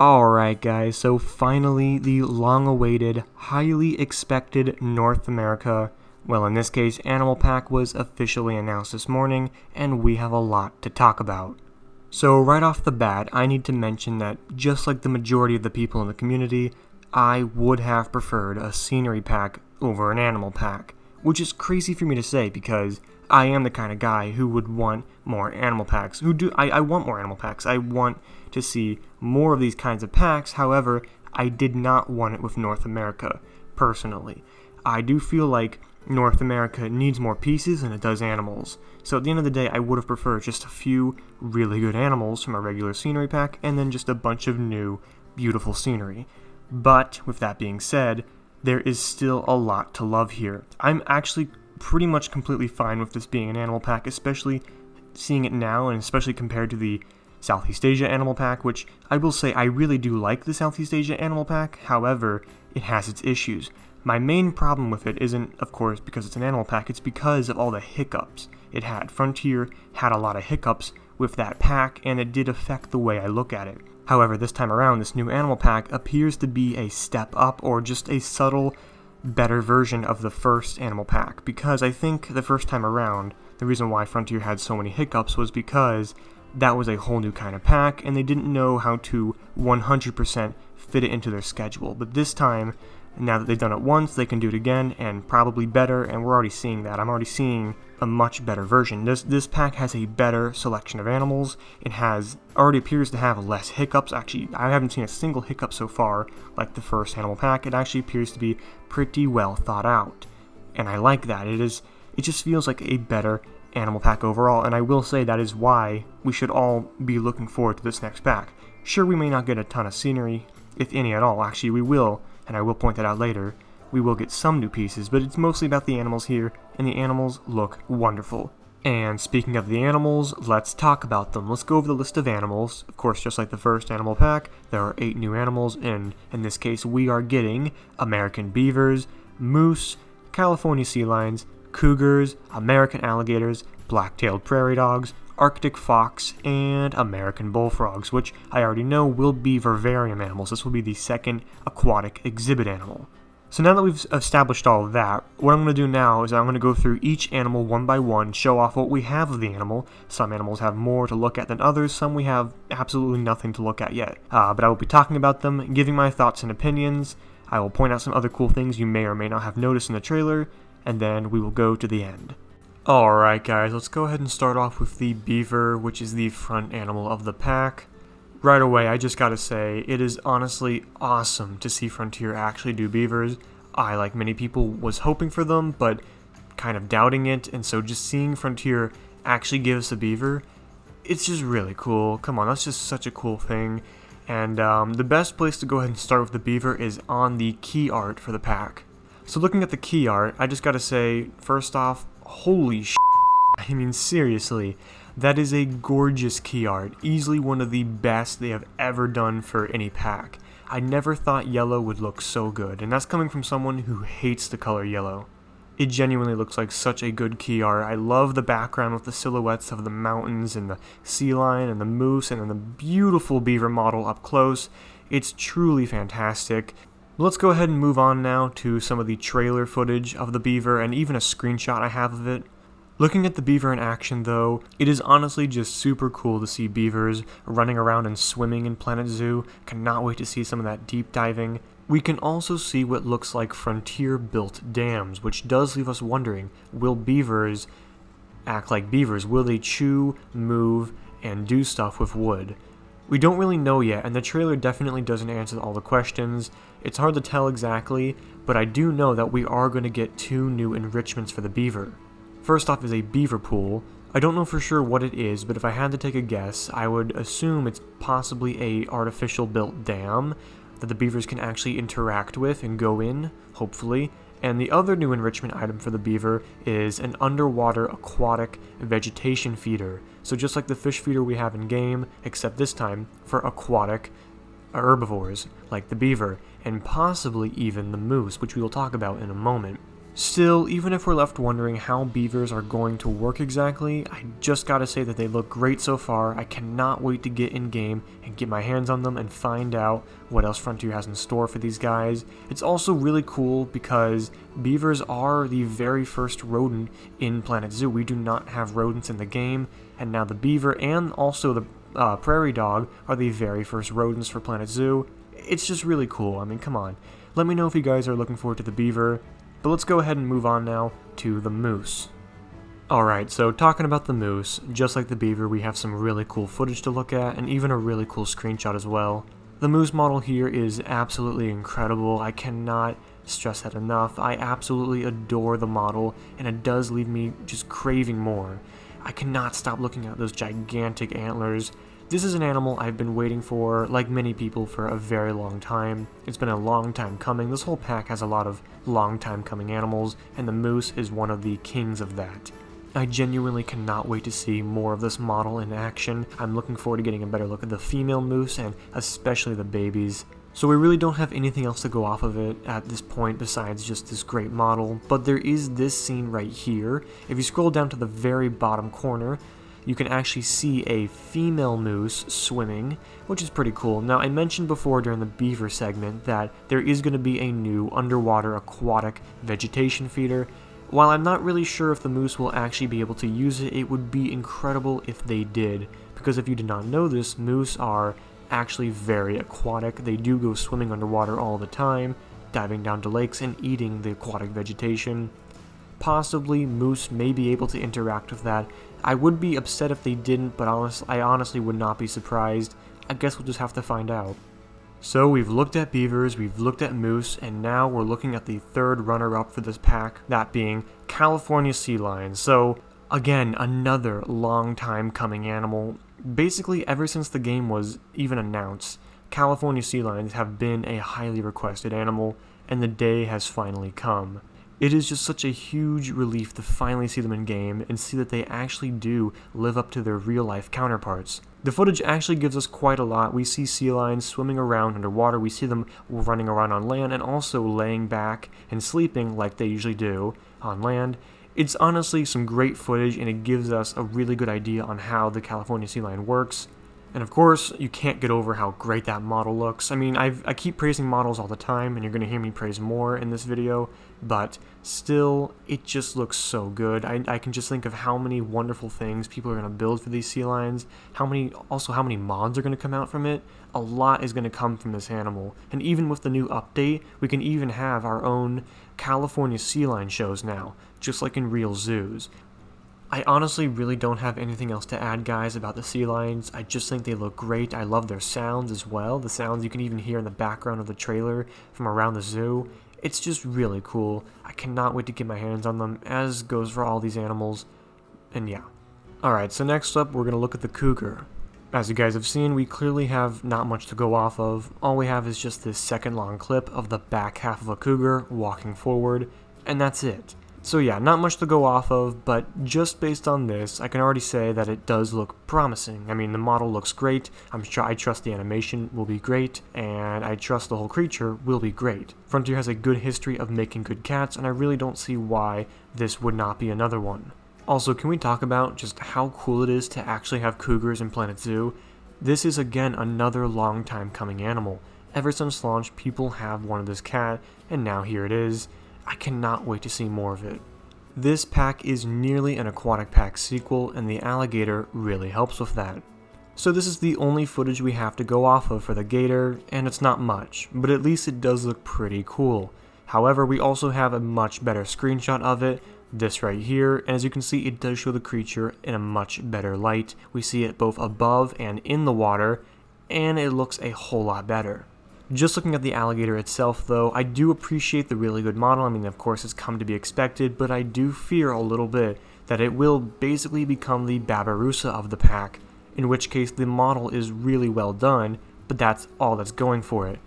Alright guys, so finally the long-awaited, highly expected North America, well in this case animal pack, was officially announced this morning, and we have a lot to talk about. So right off the bat, I need to mention that just like the majority of the people in the community, I would have preferred a scenery pack over an animal pack, which is crazy for me to say because I am the kind of guy who would want more animal packs. I want more animal packs. I want to see more of these kinds of packs. However, I did not want it with North America, personally. I do feel like North America needs more pieces than it does animals. So at the end of the day, I would have preferred just a few really good animals from a regular scenery pack, and then just a bunch of new, beautiful scenery. But, with that being said, there is still a lot to love here. I'm actually pretty much completely fine with this being an animal pack, especially seeing it now, and especially compared to the Southeast Asia animal pack, which I will say I really do like the Southeast Asia animal pack. However, it has its issues. My main problem with it isn't, of course, because it's an animal pack, it's because of all the hiccups it had. Frontier had a lot of hiccups with that pack, and it did affect the way I look at it. However, this time around, this new animal pack appears to be a step up, or just a subtle, better version of the first animal pack, because I think the first time around, the reason why Frontier had so many hiccups was because that was a whole new kind of pack, and they didn't know how to 100% fit it into their schedule. But this time, now that they've done it once, they can do it again, and probably better, and we're already seeing that. I'm already seeing a much better version. This pack has a better selection of animals. It already appears to have less hiccups. Actually, I haven't seen a single hiccup so far, like the first animal pack. It actually appears to be pretty well thought out, and I like that. It just feels like a better animal pack overall, and I will say that is why we should all be looking forward to this next pack. Sure, we may not get a ton of scenery, if any at all. Actually, we will, and I will point that out later. We will get some new pieces, but it's mostly about the animals here, and the animals look wonderful. And speaking of the animals, let's talk about them. Let's go over the list of animals. Of course, just like the first animal pack, there are 8 new animals, and in this case we are getting American beavers, moose, California sea lions, cougars, American alligators, black-tailed prairie dogs, Arctic fox, and American bullfrogs, which I already know will be vivarium animals. This will be the second aquatic exhibit animal. So now that we've established all of that, what I'm going to do now is I'm going to go through each animal one by one, show off what we have of the animal. Some animals have more to look at than others, some we have absolutely nothing to look at yet. But I will be talking about them, giving my thoughts and opinions. I will point out some other cool things you may or may not have noticed in the trailer, and then we will go to the end. Alright guys, let's go ahead and start off with the beaver, which is the front animal of the pack. Right away, I just gotta say, it is honestly awesome to see Frontier actually do beavers. I, like many people, was hoping for them, but kind of doubting it, and so just seeing Frontier actually give us a beaver, it's just really cool. Come on, that's just such a cool thing. And the best place to go ahead and start with the beaver is on the key art for the pack. So looking at the key art, I just gotta say, first off, holy sh**, I mean seriously, that is a gorgeous key art, easily one of the best they have ever done for any pack. I never thought yellow would look so good, and that's coming from someone who hates the color yellow. It genuinely looks like such a good key art. I love the background with the silhouettes of the mountains and the sea lion and the moose and then the beautiful beaver model up close. It's truly fantastic. Let's go ahead and move on now to some of the trailer footage of the beaver and even a screenshot I have of it. Looking at the beaver in action though, it is honestly just super cool to see beavers running around and swimming in Planet Zoo. Cannot wait to see some of that deep diving. We can also see what looks like Frontier-built dams, which does leave us wondering, will beavers act like beavers? Will they chew, move, and do stuff with wood? We don't really know yet, and the trailer definitely doesn't answer all the questions. It's hard to tell exactly, but I do know that we are going to get 2 new enrichments for the beaver. First off is a Beaver Pool. I don't know for sure what it is, but if I had to take a guess, I would assume it's possibly a artificial built dam that the beavers can actually interact with and go in, hopefully. And the other new enrichment item for the beaver is an underwater aquatic vegetation feeder. So just like the fish feeder we have in game, except this time for aquatic herbivores like the beaver, and possibly even the moose, which we will talk about in a moment. Still, even if we're left wondering how beavers are going to work exactly, I just gotta say that they look great so far. I cannot wait to get in game and get my hands on them and find out what else Frontier has in store for these guys. It's also really cool because beavers are the very first rodent in Planet Zoo. We do not have rodents in the game, and now the beaver and also the prairie dog are the very first rodents for Planet Zoo. It's just really cool. I mean, come on. Let me know if you guys are looking forward to the beaver. But let's go ahead and move on now to the moose. Alright, so talking about the moose, just like the beaver, we have some really cool footage to look at, and even a really cool screenshot as well. The moose model here is absolutely incredible. I cannot stress that enough. I absolutely adore the model, and it does leave me just craving more. I cannot stop looking at those gigantic antlers. This is an animal I've been waiting for, like many people, for a very long time. It's been a long time coming. This whole pack has a lot of long time coming animals, and the moose is one of the kings of that. I genuinely cannot wait to see more of this model in action. I'm looking forward to getting a better look at the female moose, and especially the babies. So we really don't have anything else to go off of it at this point besides just this great model, but there is this scene right here. If you scroll down to the very bottom corner, you can actually see a female moose swimming, which is pretty cool. Now, I mentioned before during the beaver segment that there is going to be a new underwater aquatic vegetation feeder. While I'm not really sure if the moose will actually be able to use it, it would be incredible if they did, because if you did not know this, moose are actually very aquatic. They do go swimming underwater all the time, diving down to lakes and eating the aquatic vegetation. Possibly moose may be able to interact with that. I would be upset if they didn't, but I honestly would not be surprised. I guess we'll just have to find out. So we've looked at beavers, we've looked at moose, and now we're looking at the third runner-up for this pack, that being California sea lions. So again, another long time coming animal. Basically, ever since the game was even announced, California sea lions have been a highly requested animal, and the day has finally come. It is just such a huge relief to finally see them in game and see that they actually do live up to their real-life counterparts. The footage actually gives us quite a lot. We see sea lions swimming around underwater, we see them running around on land, and also laying back and sleeping like they usually do on land. It's honestly some great footage, and it gives us a really good idea on how the California sea lion works. And of course, you can't get over how great that model looks. I mean, I keep praising models all the time, and you're going to hear me praise more in this video, but still, it just looks so good. I can just think of how many wonderful things people are going to build for these sea lions, how many mods are going to come out from it. A lot is going to come from this animal, and even with the new update, we can even have our own California sea lion shows now, just like in real zoos. I honestly really don't have anything else to add, guys, about the sea lions. I just think they look great. I love their sounds as well. The sounds you can even hear in the background of the trailer from around the zoo. It's just really cool. I cannot wait to get my hands on them, as goes for all these animals. And yeah. Alright, so next up we're going to look at the cougar. As you guys have seen, we clearly have not much to go off of. All we have is just this second long clip of the back half of a cougar walking forward, and that's it. So yeah, not much to go off of, but just based on this, I can already say that it does look promising. I mean, the model looks great, I trust the animation will be great, and I trust the whole creature will be great. Frontier has a good history of making good cats, and I really don't see why this would not be another one. Also, can we talk about just how cool it is to actually have cougars in Planet Zoo? This is again another long time coming animal. Ever since launch, people have wanted this cat, and now here it is. I cannot wait to see more of it. This pack is nearly an aquatic pack sequel, and the alligator really helps with that. So this is the only footage we have to go off of for the gator, and it's not much, but at least it does look pretty cool. However, we also have a much better screenshot of it, this right here, and as you can see, it does show the creature in a much better light. We see it both above and in the water, and it looks a whole lot better. Just looking at the alligator itself, though, I do appreciate the really good model. I mean, of course, it's come to be expected, but I do fear a little bit that it will basically become the Babirusa of the pack, in which case the model is really well done, but that's all that's going for it.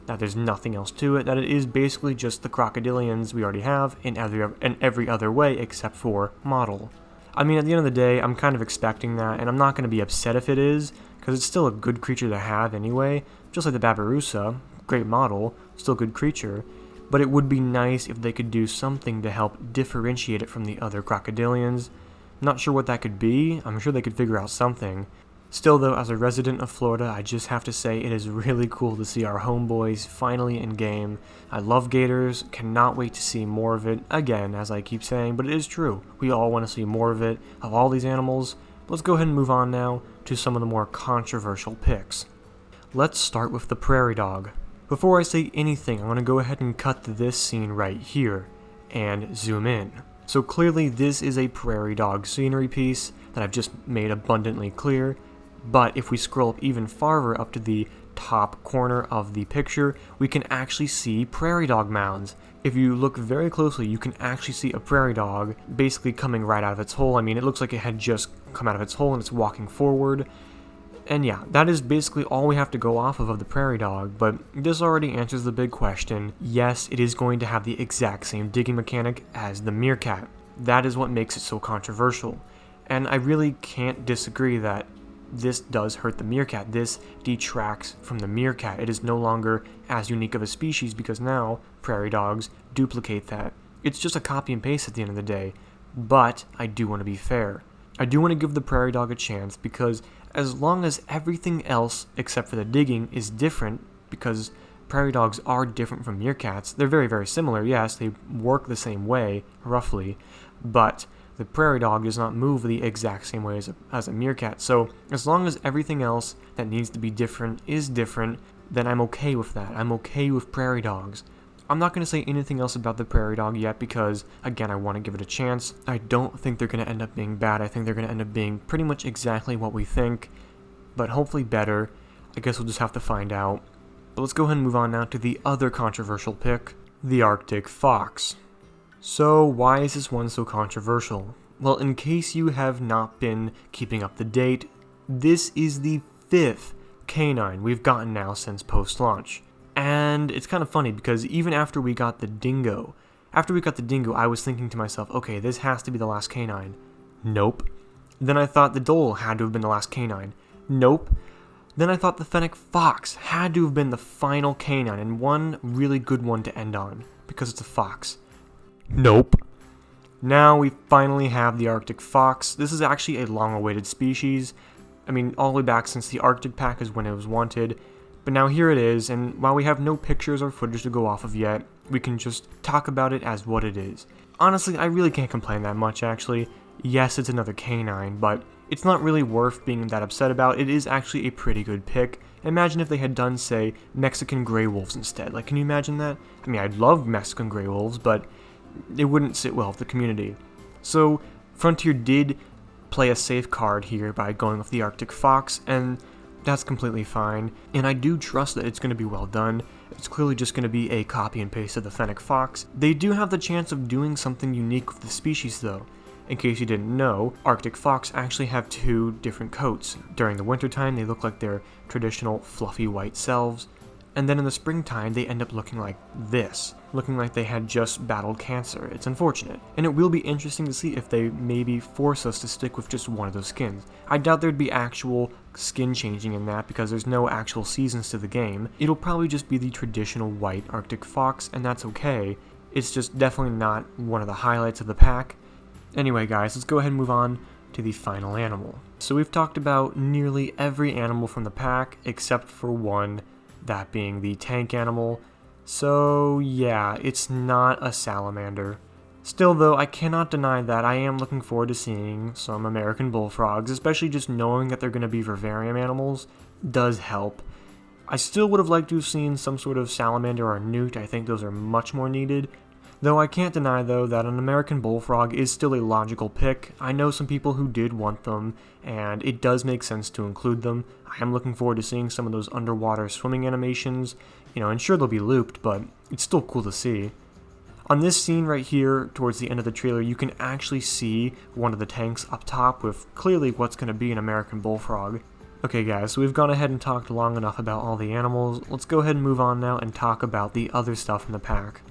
That there's nothing else to it, that it is basically just the crocodilians we already have in every other way except for model. I mean, at the end of the day, I'm kind of expecting that, and I'm not going to be upset if it is, because it's still a good creature to have anyway, just like the Babirusa, great model, still good creature, but it would be nice if they could do something to help differentiate it from the other crocodilians. Not sure what that could be. I'm sure they could figure out something. Still though, as a resident of Florida, I just have to say it is really cool to see our homeboys finally in game. I love gators, cannot wait to see more of it, again, as I keep saying, but it is true. We all want to see more of it, of all these animals. Let's go ahead and move on now to some of the more controversial picks. Let's start with the prairie dog. Before I say anything, I'm going to go ahead and cut to this scene right here, and zoom in. So clearly this is a prairie dog scenery piece that I've just made abundantly clear. But if we scroll up even farther up to the top corner of the picture, we can actually see prairie dog mounds. If you look very closely, you can actually see a prairie dog basically coming right out of its hole. I mean, it looks like it had just come out of its hole and it's walking forward. And yeah, that is basically all we have to go off of the prairie dog, but this already answers the big question. Yes, it is going to have the exact same digging mechanic as the meerkat. That is what makes it so controversial. And I really can't disagree that this does hurt the meerkat. This detracts from the meerkat. It is no longer as unique of a species because now prairie dogs duplicate that. It's just a copy and paste at the end of the day. But I do want to be fair. I do want to give the prairie dog a chance because as long as everything else except for the digging is different, because prairie dogs are different from meerkats, they're very, very similar, yes, they work the same way, roughly, but the prairie dog does not move the exact same way as a meerkat. So as long as everything else that needs to be different is different, then I'm okay with that. I'm okay with prairie dogs. I'm not going to say anything else about the prairie dog yet because, again, I want to give it a chance. I don't think they're going to end up being bad. I think they're going to end up being pretty much exactly what we think, but hopefully better. I guess we'll just have to find out. But let's go ahead and move on now to the other controversial pick, the Arctic fox. So why is this one so controversial? Well, in case you have not been keeping up to date, this is the 5th canine we've gotten now since post-launch. And it's kind of funny because even after we got the dingo, I was thinking to myself, okay, this has to be the last canine. Nope. Then I thought the dhole had to have been the last canine. Nope. Then I thought the fennec fox had to have been the final canine and one really good one to end on because it's a fox. Nope. Now we finally have the Arctic fox. This is actually a long-awaited species. I mean, all the way back since the Arctic pack is when it was wanted. But now here it is, and while we have no pictures or footage to go off of yet, we can just talk about it as what it is. Honestly, I really can't complain that much, actually. Yes, it's another canine, but it's not really worth being that upset about. It is actually a pretty good pick. Imagine if they had done, say, Mexican gray wolves instead. Like, can you imagine that? I mean, I'd love Mexican gray wolves, but it wouldn't sit well with the community. So, Frontier did play a safe card here by going with the Arctic fox, and that's completely fine. And I do trust that it's going to be well done. It's clearly just going to be a copy and paste of the fennec fox. They do have the chance of doing something unique with the species, though. In case you didn't know, Arctic fox actually have 2 different coats. During the wintertime, they look like their traditional fluffy white selves, and then in the springtime, they end up looking like this, looking like they had just battled cancer. It's unfortunate, and it will be interesting to see if they maybe force us to stick with just one of those skins. I doubt there'd be actual skin changing in that because there's no actual seasons to the game. It'll probably just be the traditional white Arctic fox, and that's okay. It's just definitely not one of the highlights of the pack. Anyway guys, let's go ahead and move on to the final animal. So we've talked about nearly every animal from the pack except for one, that being the tank animal. So yeah, it's not a salamander. Still though, I cannot deny that I am looking forward to seeing some American bullfrogs, especially just knowing that they're going to be vivarium animals does help. I still would have liked to have seen some sort of salamander or newt. I think those are much more needed. Though I can't deny, though, that an American bullfrog is still a logical pick. I know some people who did want them, and it does make sense to include them. I am looking forward to seeing some of those underwater swimming animations, and sure they'll be looped, but it's still cool to see. On this scene right here, towards the end of the trailer, you can actually see one of the tanks up top with clearly what's going to be an American bullfrog. Okay guys, so we've gone ahead and talked long enough about all the animals. Let's go ahead and move on now and talk about the other stuff in the pack.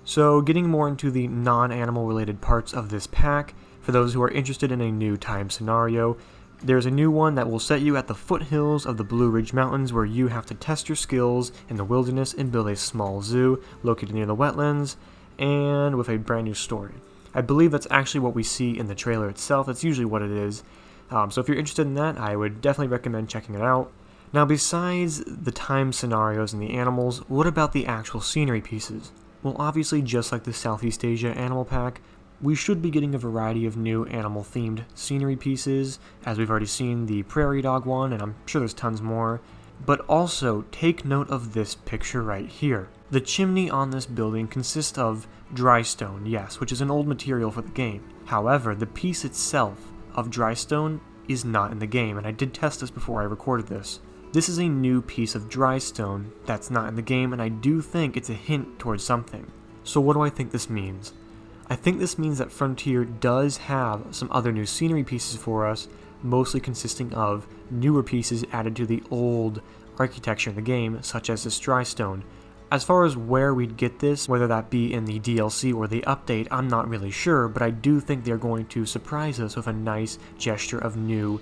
So, getting more into the non-animal related parts of this pack, for those who are interested in a new time scenario, There's a new one that will set you at the foothills of the Blue Ridge Mountains, where you have to test your skills in the wilderness and build a small zoo located near the wetlands, and with a brand new story. I believe that's actually what we see in the trailer itself. That's usually what it is. So if you're interested in that, I would definitely recommend checking it out. Now, besides the time scenarios and the animals, what about the actual scenery pieces? Well, obviously, just like the Southeast Asia Animal Pack, we should be getting a variety of new animal-themed scenery pieces, as we've already seen the Prairie Dog one, and I'm sure there's tons more. But also, take note of this picture right here. The chimney on this building consists of dry stone, yes, which is an old material for the game. However, the piece itself of dry stone is not in the game, and I did test this before I recorded this. This is a new piece of dry stone that's not in the game, and I do think it's a hint towards something. So what do I think this means? I think this means that Frontier does have some other new scenery pieces for us, mostly consisting of newer pieces added to the old architecture in the game, such as this dry stone. As far as where we'd get this, whether that be in the DLC or the update, I'm not really sure, but I do think they're going to surprise us with a nice gesture of new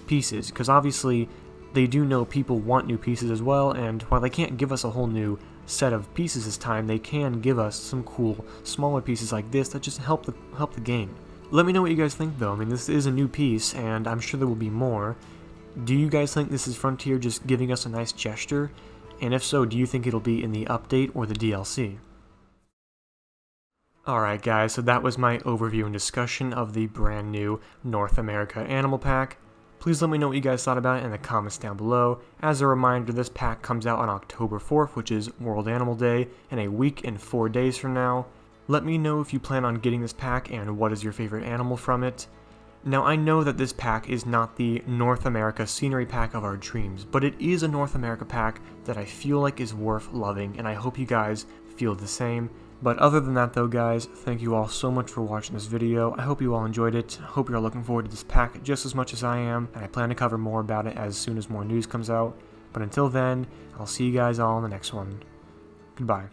pieces, because obviously they do know people want new pieces as well, and while they can't give us a whole new set of pieces this time, they can give us some cool smaller pieces like this that just help the game. Let me know what you guys think though. I mean, this is a new piece and I'm sure there will be more. Do you guys think this is Frontier just giving us a nice gesture? And if so, do you think it'll be in the update or the DLC? Alright guys, so that was my overview and discussion of the brand new North America Animal Pack. Please let me know what you guys thought about it in the comments down below. As a reminder, this pack comes out on October 4th, which is World Animal Day, in a week and 4 days from now. Let me know if you plan on getting this pack and what is your favorite animal from it. Now, I know that this pack is not the North America scenery pack of our dreams, but it is a North America pack that I feel like is worth loving, and I hope you guys feel the same. But other than that though guys, thank you all so much for watching this video. I hope you all enjoyed it. I hope you're all looking forward to this pack just as much as I am, and I plan to cover more about it as soon as more news comes out. But until then, I'll see you guys all in the next one. Goodbye.